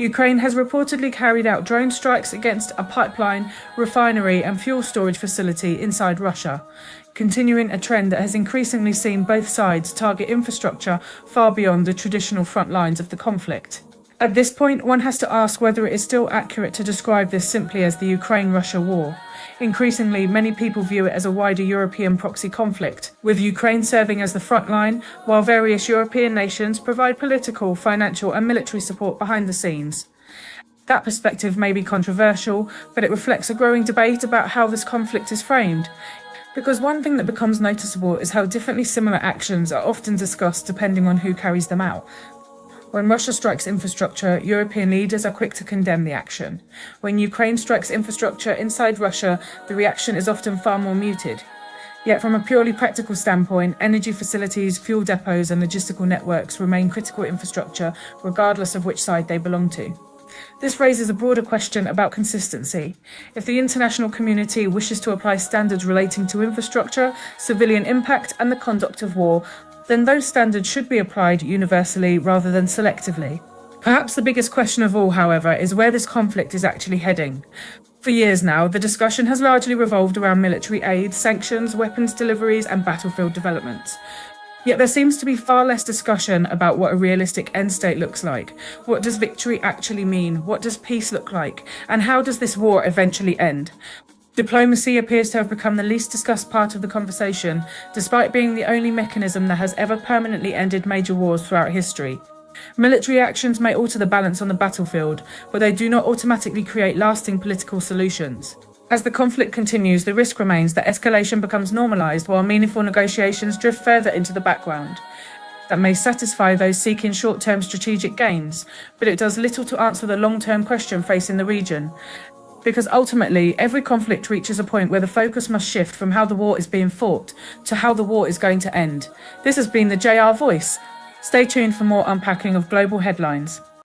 Ukraine has reportedly carried out drone strikes against a pipeline, refinery and fuel storage facility inside Russia, continuing a trend that has increasingly seen both sides target infrastructure far beyond the traditional front lines of the conflict. At this point, one has to ask whether it is still accurate to describe this simply as the Ukraine-Russia war. Increasingly, many people view it as a wider European proxy conflict, with Ukraine serving as the front line, while various European nations provide political, financial and military support behind the scenes. That perspective may be controversial, but it reflects a growing debate about how this conflict is framed. Because one thing that becomes noticeable is how differently similar actions are often discussed depending on who carries them out. When Russia strikes infrastructure, European leaders are quick to condemn the action. When Ukraine strikes infrastructure inside Russia, the reaction is often far more muted. Yet from a purely practical standpoint, energy facilities, fuel depots and logistical networks remain critical infrastructure regardless of which side they belong to. This raises a broader question about consistency. If the international community wishes to apply standards relating to infrastructure, civilian impact and the conduct of war, then those standards should be applied universally rather than selectively. Perhaps the biggest question of all, however, is where this conflict is actually heading. For years now, the discussion has largely revolved around military aid, sanctions, weapons deliveries and battlefield developments. Yet there seems to be far less discussion about what a realistic end state looks like. What does victory actually mean? What does peace look like? And how does this war eventually end? Diplomacy appears to have become the least discussed part of the conversation, despite being the only mechanism that has ever permanently ended major wars throughout history. Military actions may alter the balance on the battlefield, but they do not automatically create lasting political solutions. As the conflict continues, the risk remains that escalation becomes normalised while meaningful negotiations drift further into the background. That may satisfy those seeking short-term strategic gains, but it does little to answer the long-term question facing the region. Because ultimately, every conflict reaches a point where the focus must shift from how the war is being fought to how the war is going to end. This has been the JR Voice. Stay tuned for more unpacking of global headlines.